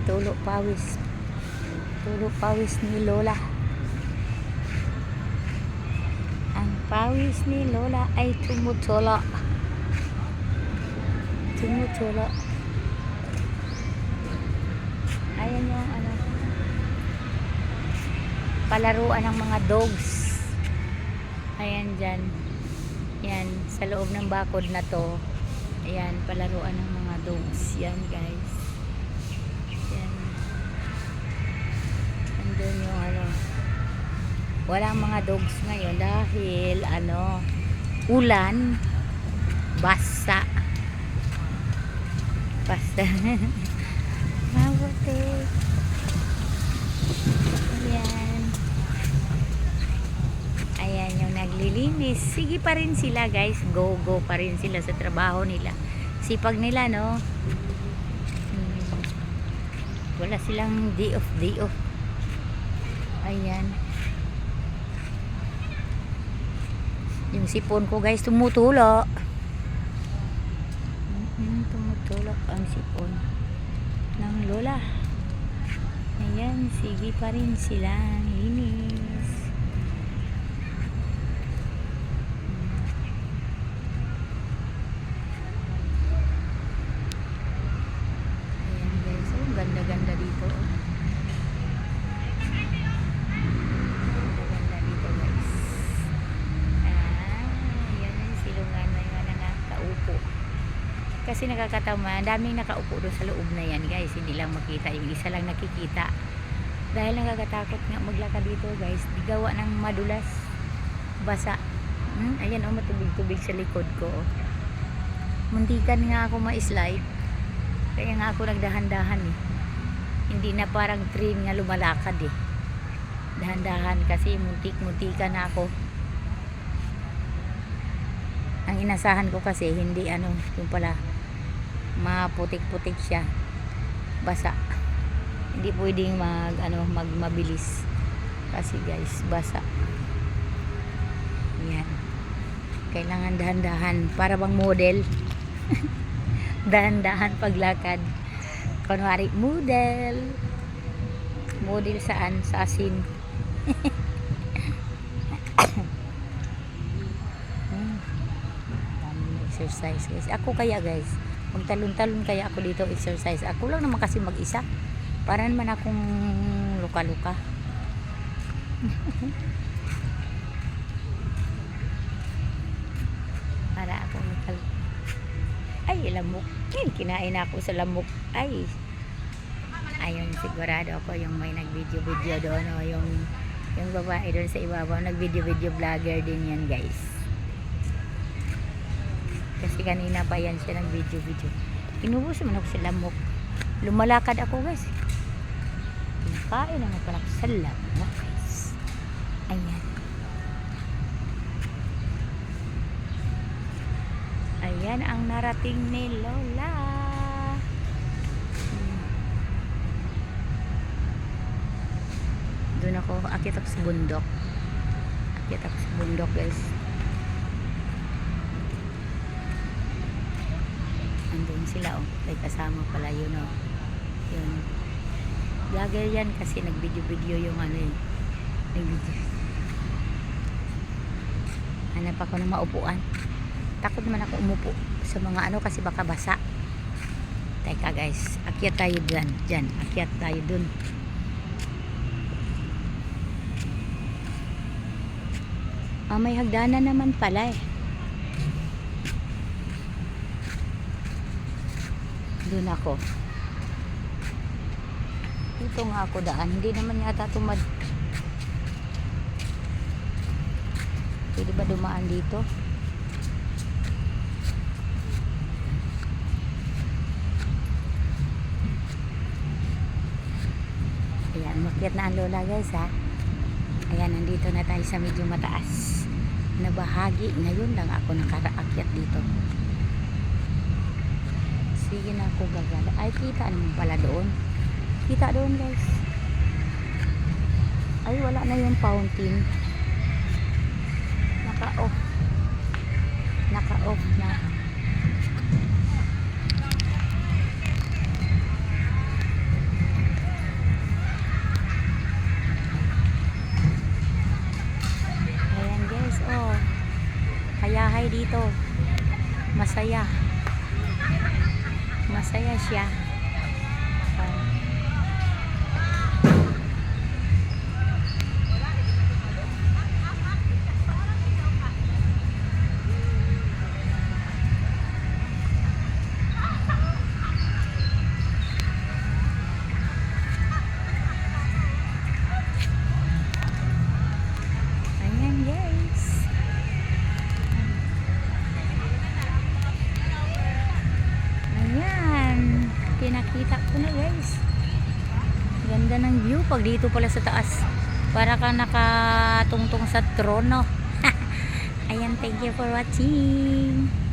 tulo pawis. Tulo pawis ni Lola. Ang pawis ni Lola ay tumutulo. Tumutulo. Ayan yung ano, palaruan ng mga dogs. Ayan dyan. Yan, sa loob ng bakod na to. Ayan, palaruan ng mga dogs. Yan guys. Yan. Andun yung ano, walang mga dogs ngayon dahil ano, ulan, basa. Basta. Mabuti. Ayan. Ayan yung naglilinis. Sige pa rin sila guys. Go pa rin sila sa trabaho nila. Sipag nila no. Wala silang day off. Ayan. Yung sipon ko guys tumutulo. Tumutulok ang sipon ng Lola. Ayan, sige pa rin silang linis. Ayan guys, oh, ganda-ganda dito. Ganda-ganda dito guys. Ayan yung silungan na yung nakaupo. Kasi nakakatama, daming nakaupo doon sa loob na yan guys, hindi lang makita, yung isa lang nakikita dahil nakakatakot nga maglakad dito guys, di gawa ng madulas, basa. Ayan o, matubig-tubig sa likod ko. Muntikan nga ako ma-slide, kaya nga ako nagdahan-dahan eh. Hindi na parang train nga lumalakad eh, dahan-dahan kasi muntik-muntikan na ako. Ang inasahan ko kasi hindi ano, yung pala maputik-putik siya, basa. Hindi pwedeng mabilis kasi guys basa. Yan, kailangan dahan-dahan para bang model. Dahan-dahan paglakad, kunwari model saan, sa asin. Exercise guys. Ako kaya guys, magtalon-talon kaya ako dito exercise. Ako lang naman kasi mag-isa. Para naman akong luka-luka. Para akong luka-luka. Ay, lamok. Kinain ako sa lamok. Ay. Ayun, sigurado ako yung may nag-video doon. O, yung babae doon sa ibabaw. Nag-video vlogger din yan guys. Kasi kanina pa yan siya ng video. Inubos naman ako sa lamok. Lumalakad ako guys. Kain naman pala sa lamok guys. Ayan. Ayan ang narating ni Lola. Doon ako, akit ako sa bundok. Guys. Andun sila oh, may kasama pala yun oh. Yun, vlogger yan kasi nag-video yung ano eh, nag-video. Hanap ako ng maupuan, takot naman ako umupo sa mga ano kasi baka basa. Teka guys, akyat tayo dyan, akyat tayo dun. May hagdanan naman pala eh. Doon ako. Dito nga ako daan. Hindi naman yata tumad. Pwede ba dumaan dito? Ayan, makyat na ang Lola guys ha. Ayan, nandito na tayo sa medyo mataas na bahagi. Ngayon lang ako nakaakyat dito. Sige na ako gagala. Ay, kita naman pala doon. Kita doon guys. Ay, wala na yung fountain. Naka-off na. masayahay dito. Masaya. Masaya siya. Ah. Ayan guys. Ayan. Pinakita ko na guys. Ganda ng view pag dito pala sa taas. Para ka nakatungtong sa trono. Ayan, thank you for watching.